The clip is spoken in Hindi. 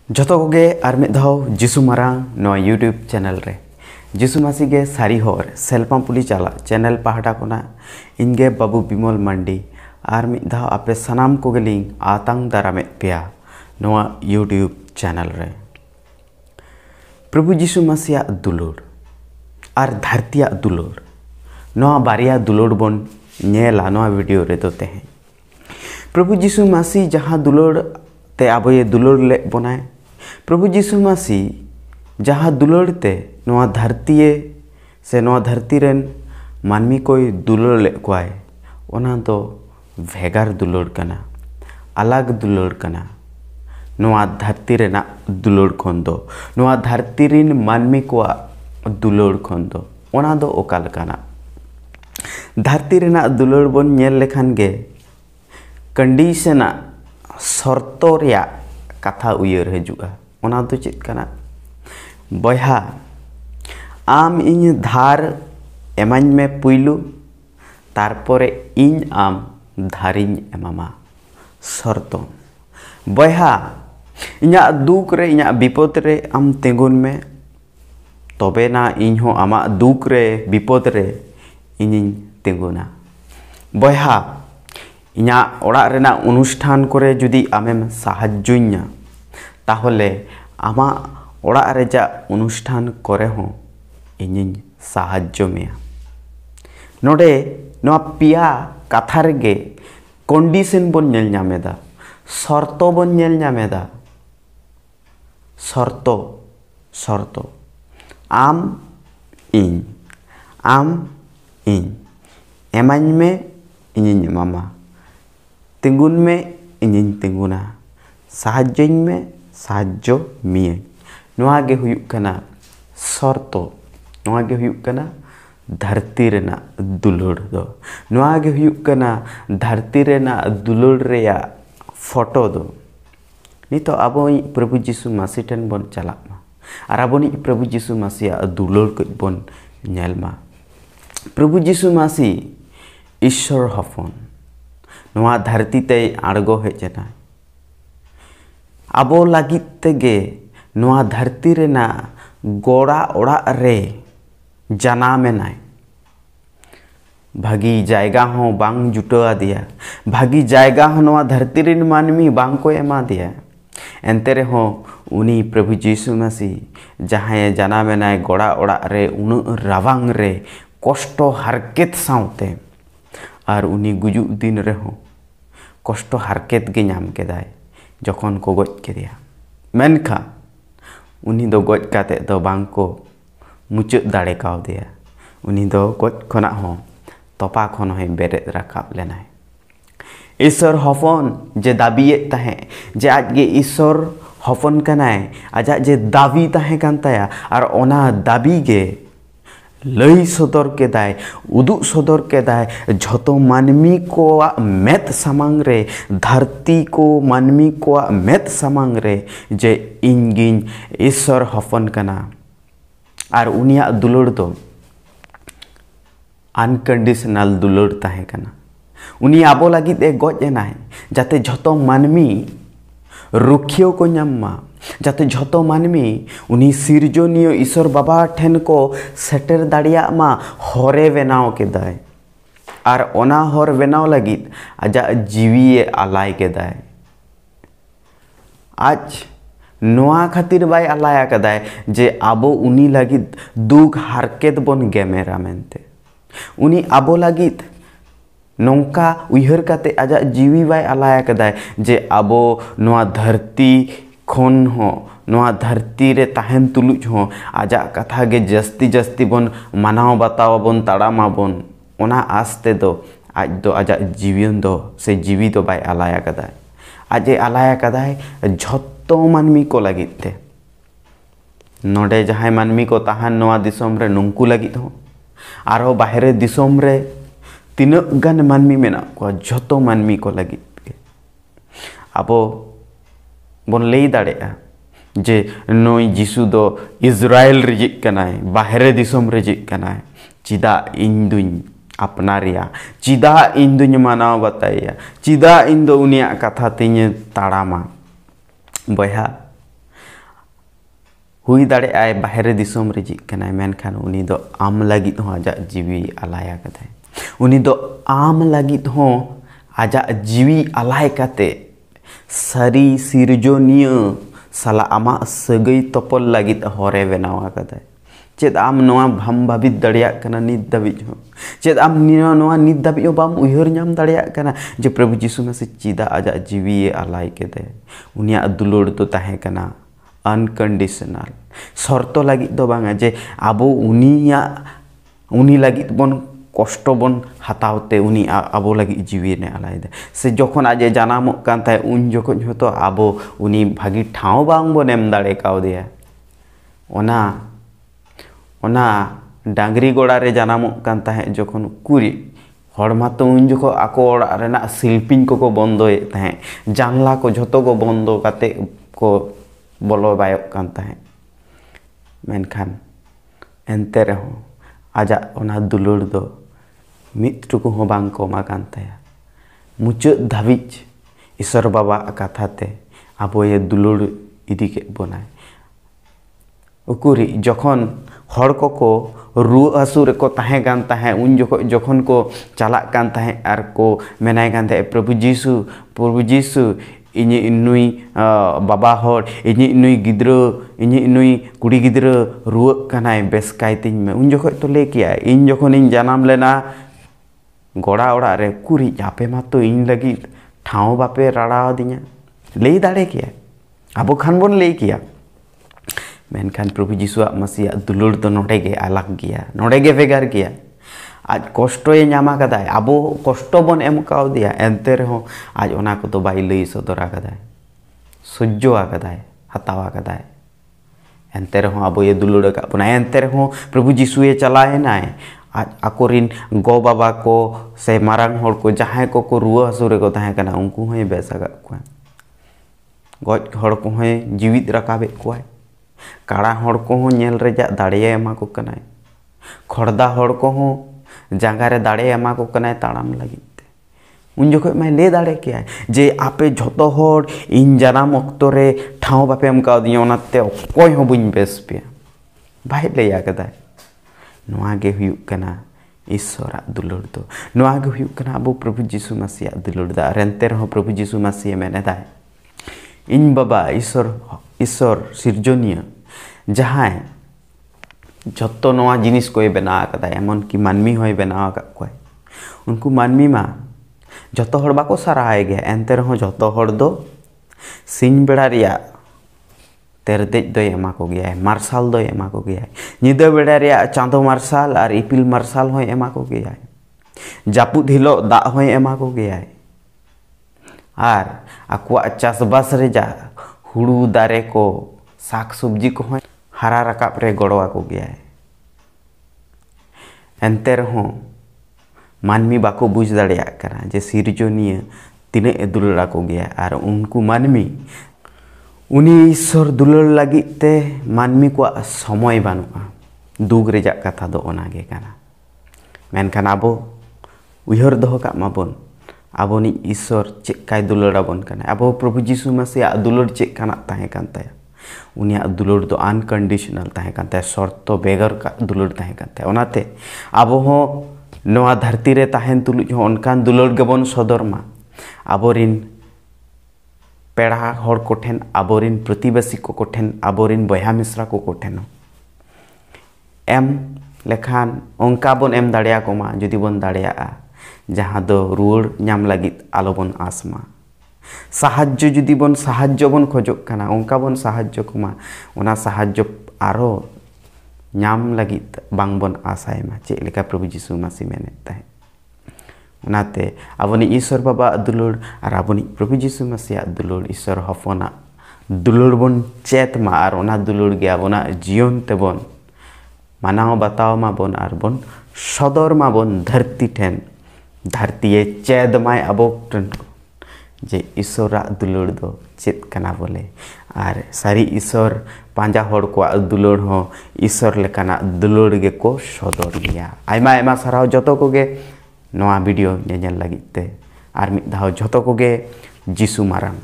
जतो कोगे आर मिद धाव जिसु मारांग नो यूट्यूब चैनल रे जिसु मासी गे सारी होर सेल्पापुली चाला चैनल पहाटा कोना इनगे बाबू बिमल मांडी आर मिद धाव आपे सनाम कोगेलिंग आतांग दारामेद पेया नोआ यूट्यूब चैनल रे। प्रभु जिसु मासिया दुलोड़ आर धरतिया दुलोड़ नोआ बारिया दुलोड़ बोन नेला नोआ वीडियो रे तो तेहे। प्रभु जिसु मासी जहाँ दुलोड़ ते आबो ये दुलोड़ ले बनाए प्रभु जिसु मासी जहाँ दुलोड़ ते नोआ धरतीये से नोआ धरती रेन मानमी कोई दुलोड़ ले कोआय ओना तो भेगार दुलोड़ कना अलग दुलोड़ कना नोआ धरती रेना दुलोड़ खन दो नोआ धरती रिन मानमी कोआ दुलोड़ खन दो ओना दो ओकाल कना धरती रेना दुलोड़ बोन नेल लेखान गे कंडीशना शर्तो रिया कथा उयर हजुआ ओना दो चेत कना बयहा आम इन धार एमाñ में पुइलु तारपरे इन आम धारिñ एमामा शर्तो बयहा इñा दुख रे इñा विपद रे आम तेंगुन में तबे ना इन हो आमा दुख रे विपद रे इनिñ तेंगुना बयहा इñा ओड़ा रेना अनुष्ठान करे जुदी आमेम साहाज्योइñा ताहले आमा ओड़ा रेजा अनुष्ठान करे हो इनिñ साहाज्यो मेया नोडे नोआ पिया कथा रेगे कंडीशन बोन नेल ᱧᱟᱢᱮᱫᱟ शर्तो बोन नेल ᱧᱟᱢᱮᱫᱟ शर्तो आम इन एमाñ में इनिñ एमामा तिंगुन में इनिñ तिंगुना साहाज्योñ में साहाज्यो मियाñ नोआ गे हुयुग कना शर्तो नोआ गे हुयुग कना धरती रेना दुलोड़ दो नोआ गे हुयुग कना धरती रेना दुलोड़ रेया फोटो दो नितो आबो प्रभु जिसु मासी ठेन बोन चलामा आर आबोनी प्रभु जिसु मासिया दुलोड़ को बोन नेलमा। प्रभु जिसु मासी ईश्वर हफन नोआ धरती ते आड़गो हेजना आबो लागित तेगे नोआ धरती रेना गोड़ा ओड़ा रे जानामेनाय भागी जायगा हो बांग जुटवा दिया भागी जायगा हो नोआ धरती रेन मानमी बांग को एमा दिया एंते रे हो उनी प्रभु जिसु मसी जहाँ जानामेनाय गोड़ा ओड़ा रे उन रावांग रे कष्टो हारकेत साउते और उनी गुजु दिन रे हो कष्टो हारकेत गे नाम केदाय जखन को गज केदिया मेनखा उनी दो गज काते दो बांग को मुचाद दाड़े कावदिया उनी दो गज खना हो तपा खन हो बेरेद राखाब लेनाय। ईश्वर हफन जे दाबिये ताहे जे आज गे ईश्वर हफन कनाय आजा जे दाबी ताहे कान ताया और ओना दाबी गे लई सदर केदाय उदुग सदर केदाय झतो मानमी को मेत सामांग रे धरती को मानमी को मेत सामांग रे जे इनगिन ईश्वर हफन कना और उनिया दुलोड़ दो अनकंडीशनल दुलोड़ ताहे कना उनी आबो लागित ए गज एनाय जाते झतो मानमी रुखियो को ᱧᱟᱢ जाते झतो मानमी उनी सिरजोनियो ईश्वर बाबा ठेन को सेटर दाड़िया मा हरे बेनाव केदाय और ओना हर बेनाव लागित आजा जीवी आलाय केदाय आज नोआ खातिर बाय आलाया कदाय जे आबो उनी लागित दुख हारकेत बोन गेमेरा मेनते उनी आबो लागित नौका उयहर काते आजा जीवी बाय आलाया कदाय जे आबो नोआ धरती खन हो नोआ धरती रे ताहेन तुलुज हो आजा कथा गे जस्ती जस्ती बोन मानाव बताव बोन ताड़ामा बोन ओना आस्ते दो आज दो आजा जीवन दो से जीवी दो बाय आलाया कदाय आजे आलाया कदाय झत्तो मानमी को लागित थे नोडे जहां मानमी को ताहान नोआ दिसोम रे नुंकु लागित हो आरो बाहरे दिसोम रे तीनों गान मानमी मेना को झतो मानमी को लगी आबो बोन लई दाड़ेया जे नोई जिसु दो इजराइल रिजिक कनाय बाहरे दिसोम रिजिक कनाय चिदा इन दुñ अपनारिया चिदा इन दुñ मानाव बताया चिदा इन दो उनिया कथा तिñ ताड़ामा बयहा हुई दाड़े आय बाहरे दिसोम रे जिक कनाय मेनखान उनी दो आम लागित हो आजा जीवी आलाया कदाय उनी दो आम लागित हो आजा जीवी आलाय काते सारी सिरजोनिया साला आमा सगई तपल लागित हरे बनावा कदाय चेद आम नोआ भाम भाबित दड़िया कना नित दाबिज हो चेद आम नोआ नित दाबिज हो बाम उयहर नाम दड़िया कना जे प्रभु यीशु मसीह चिदा आजा जीवी आलाय केदे उनिया दुलोड़ तो ताहे कना अनकंडीशनल शर्तो लागित दो बांगा जे आबो उनी लागित बन कष्ट बन हतावते उनी आबो लागित जीवी ने आलाय दे से जखन आजे जानामो कान ताहे उन जखन हतो आबो उनी भागी ठाव बांग बन एम दाड़े कावदिया ओना डांगरी गोड़ा रे जानामो कान ताहे जखन कुरी हड़मा तो उन जखो आको ओड़ा रेना शिल्पिन को बंदोए ताहे जानला को झतो को बंदो काते को बोलो बायक कान ताहे मेनखान एनते रहो आजा ओना दुलुड़ दो मिटुकु हो बांग को मा कान ताया मुचाद धाबिज ईश्वर बाबा कथाते आबो ये दुलुड़ इदी के बनाय उकुरी जखन हड़ को रुआ हासु रेको ताहे गान ताहे उन जखन को चला कान ताहे आर को मेनाय गान ताहे प्रभु जीसु इनी नुई बाबा हड़ इनी नुई गिद्रो इनी नुई कुड़ी गिद्रो रुआ कनाय बेस कायतिन में उन जखन तो ले किया इन जखन इन जानाम लेना गोड़ा ओड़ा रे कुरी आपे मा तो इन लगी ठाव बापे राड़ा दिया ले दाड़े किया आबो खान बोन ले किया मेनखान प्रभु जीसुआ मसीहा दुलुड़ तो नोडे गे अलग गया नोडे गे वेगार गया आज कष्टोए नामा कदाय आबो कष्ट बन एम काव दिया एनते रहो आज ओना को तो बाई लई सदरा कदाय सह्य कदाय हतावा कदाय एनते रहो आबो ये दुलुड़ का बना एनते रहो प्रभु जीसुए चलाए नाय आज आकोरिन गो बाबा को से मारांग हड़ को जहां को रुआ हासु रे को ताहे कना उनको होय बेसा को गज हड़ को होय जीवित रकाबे को काड़ा हड़ को नेल रेजा दाड़े एमा को कनाय खड़दा हड़ को जांगा रे दाड़े एमा को कनाय ताड़ाम लागिते उन जखो मैं ले दाड़े के जे आपे झतो हड़ इन जानाम अक्तो रे ठाव बापे एम का दिया ओनाते कोय हो बुñ बेस पे भाई लेया कदाय नोआ गे हुयुक कना ईश्वरा दुलुड़ दो नोआ गे हुयुक कना अबो प्रभु जीसु मसीहा दुलुड़ दा रेनते रहो प्रभु जीसु मसीह मेने दाय इन बाबा ईश्वर सिरजनिया जहां जत्तो नोआ जिनिस को बना कदा एमन की मानमी होय बना का उनको मानमी मा जत्तो हड़ बाको साराय गया एनते रहो जत्तो हड़ दो सिंह बेड़ा रिया तेरदेज दो एमा को गया मार्शल दो एमा को गया निदा बेड़ा रिया चांदो मार्शल और इपिल मार्शल होय एमा को गया जापुद हिलो दा होय एमा को गया आर आकुआ चासबास रेजा हुड़ू दारे को साग सब्जी को हरा रकाब रे गड़वा को गया एनते रहो मानमी बाको बुझ दाड़िया करा जे सिरजनिया तिने दुलड़ा को गया और उनको मानमी उनी ईश्वर दुलड़ लगिते मानमी को समय बानुआ दुग रेजा कथा दो ओनागे काना मेनखान आबो उयहर दोहो का माबन आबोनी ईश्वर चेकाय दुलड़ा बन कना आबो प्रभु जीसु मसीह दुलड़ चेक काना ताहे कान ताया उनिया दुलड़ दो अनकंडीशनल ताहे कान ताया शर्त बेगर का दुलड़ ताहे कान ताया ओनाते आबो हो नोआ धरती रे ताहेन तुलुज हो अनकान दुलड़ गेबन सदरमा आबोरिन पेड़ा हड़ को ठेन आबोरिन प्रतिवेशी को ठेन आबोरिन बया मिश्रा को ठेन एम लेखान अंका बन एम दाड़िया कोमा जुदी बन दाड़िया जहाँ दो रुआड़ नाम लगित आलोबन आसमा साहाज्य जुदी बन साहाज्य बन खोजोग कना अंका बन साहाज्य कोमा ओना साहाज्य आरो नाम लगित बांग बन आसायमा चे लेका प्रभु जीसु मसीह मेने ताहे ओनाते आबोनी ईश्वर बाबा दुलुड़ और आबोनी प्रभु जीसु मसीह दुलुड़ ईश्वर हफना दुलुड़ बन चेत मा और ओना दुलुड़ गे आबोना जीवन तेबन मानाव बताव मा बन और बन सदर मा बन धरती ठेन धरती चेद माय अबो जे ईश्वरा दुलुड़ दो चेत कना बोले और सारी ईश्वर पांजा हड़ को दुलुड़ हो ईश्वर लेकाना दुलुड़ गे को सदर गया आयमा आयमा साराव जतो को गे नोआ वीडियो नेल लगिते और मिद धाव जतो को गे जीसु मारांग।